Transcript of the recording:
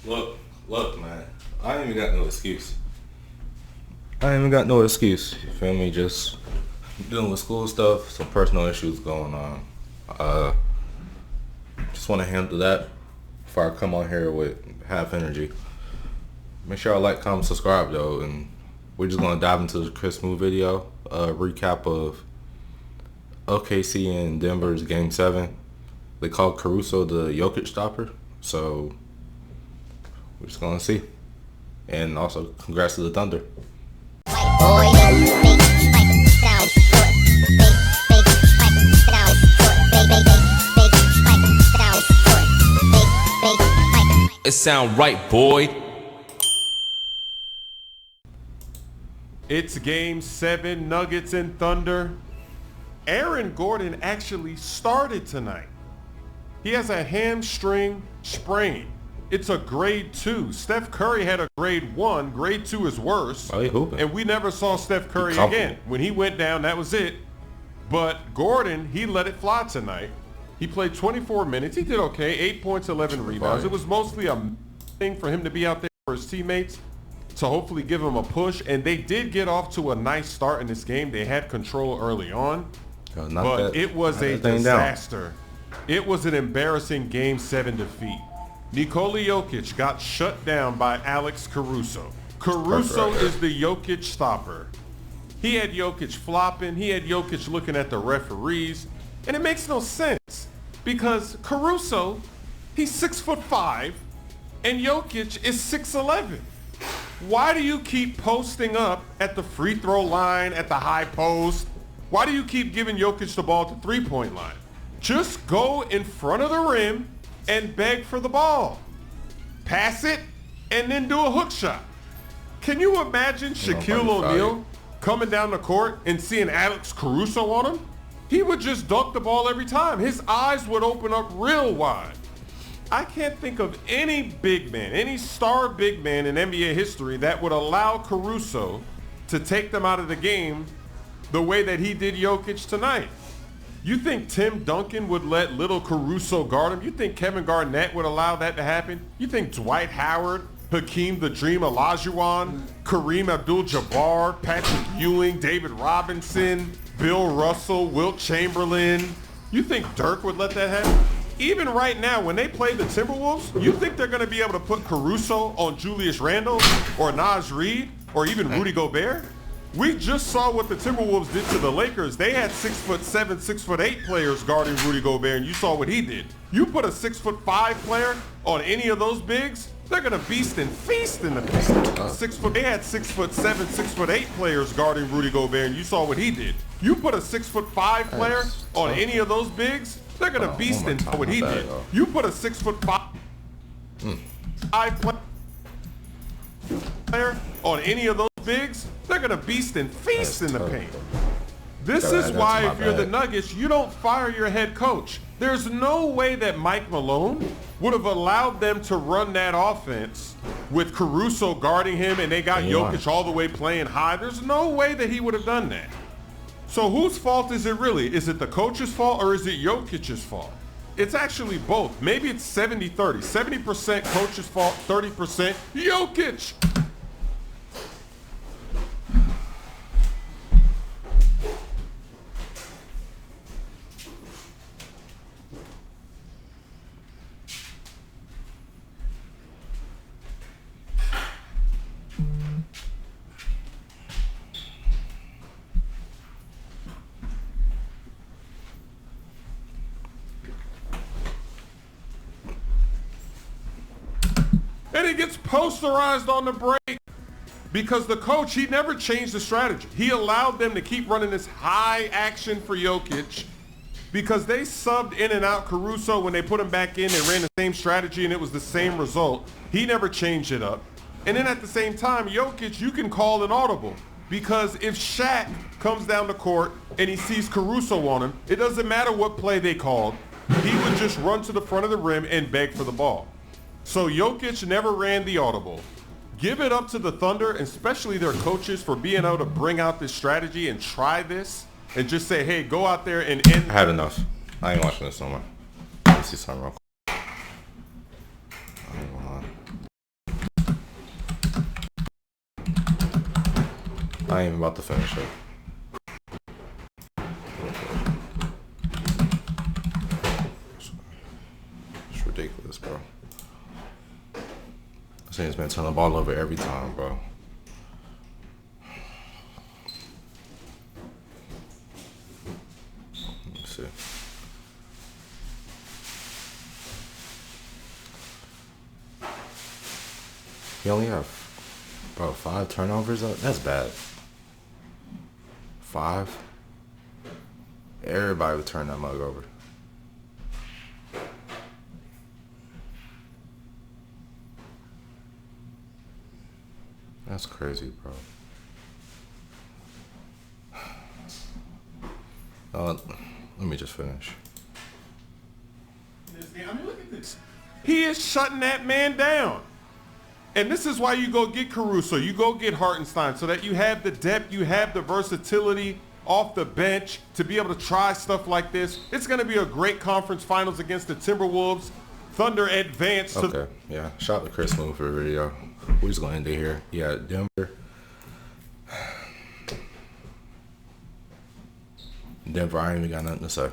Look, man. I ain't even got no excuse. You feel me? Just dealing with school stuff, some personal issues going on. Just want to handle that before I come on here with half energy. Make sure I like, comment, subscribe though, and we're just gonna dive into the Chris Move video, recap of OKC and Denver's Game 7. They called Caruso the JOKIC stopper, so we're just gonna see. And also, congrats to the Thunder. It sound right, boy. It's Game 7, Nuggets and Thunder. Aaron Gordon actually started tonight. He has a hamstring sprain. It's a grade 2. Steph Curry had a grade 1. Grade 2 is worse. Oh, he hooping. And we never saw Steph Curry again. When he went down, that was it. But Gordon, he let it fly tonight. He played 24 minutes. He did okay. 8 points, 11 rebounds. It was mostly a thing for him to be out there for his teammates to hopefully give him a push. And they did get off to a nice start in this game. They had control early on. But it was a disaster. It was an embarrassing Game 7 defeat. Nikola Jokic got shut down by Alex Caruso. Caruso is the Jokic stopper. He had Jokic flopping. He had Jokic looking at the referees. And it makes no sense because Caruso, he's 6'5", and Jokic is 6'11". Why do you keep posting up at the free throw line, at the high post? Why do you keep giving Jokic the ball at the three-point line? Just go in front of the rim and beg for the ball. Pass it and then do a hook shot. Can you imagine Shaquille O'Neal coming down the court and seeing Alex Caruso on him? He would just dunk the ball every time. His eyes would open up real wide. I can't think of any big man, any star big man in NBA history that would allow Caruso to take them out of the game the way that he did Jokic tonight. You think Tim Duncan would let little Caruso guard him? You think Kevin Garnett would allow that to happen? You think Dwight Howard, Hakeem the Dream Olajuwon, Kareem Abdul-Jabbar, Patrick Ewing, David Robinson, Bill Russell, Wilt Chamberlain, you think Dirk would let that happen? Even right now, when they play the Timberwolves, you think they're going to be able to put Caruso on Julius Randle or Naz Reid or even Rudy Gobert? We just saw what the Timberwolves did to the Lakers. They had 6'7", 6'8" players guarding Rudy Gobert, and you saw what he did. You put a 6'5" player on any of those bigs, they're gonna beast and feast in the paint. They had 6'7", 6'8" players guarding Rudy Gobert, and you saw what he did. You put a 6'5" player on any of those bigs, they're gonna beast and what he did. You put a 6'5" player on any of those bigs, they're gonna beast and feast in the paint. This is why if you're the Nuggets, you don't fire your head coach. There's no way that Mike Malone would have allowed them to run that offense with Caruso guarding him and they got Jokic all the way playing high. There's no way that he would have done that. So whose fault is it really? Is it the coach's fault or is it Jokic's fault? It's actually both. Maybe it's 70-30. 70% coach's fault, 30% Jokic. And it gets posterized on the break because the coach, he never changed the strategy. He allowed them to keep running this high action for Jokic because they subbed in and out Caruso when they put him back in. They ran the same strategy and it was the same result. He never changed it up. And then at the same time, Jokic, you can call an audible because if Shaq comes down the court and he sees Caruso on him, it doesn't matter what play they called. He would just run to the front of the rim and beg for the ball. So Jokic never ran the audible. Give it up to the Thunder, especially their coaches, for being able to bring out this strategy and try this and just say, hey, go out there and end. I had enough. I ain't watching this no more. Let me see something real quick. I ain't even about to finish it. It's ridiculous, bro. This thing's been turning the ball over every time, bro. Let's see. He only have, bro, 5 turnovers? That's bad. 5? Everybody would turn that mug over. That's crazy, bro. Let me just finish. I mean, look at this. He is shutting that man down. And this is why you go get Caruso, you go get Hartenstein, so that you have the depth, you have the versatility off the bench to be able to try stuff like this. It's going to be a great conference finals against the Timberwolves. Thunder advance to... Okay, yeah. Shout out to Chris Moon for the video. We're just going to end it here. Yeah, Denver. Denver, I ain't even got nothing to say.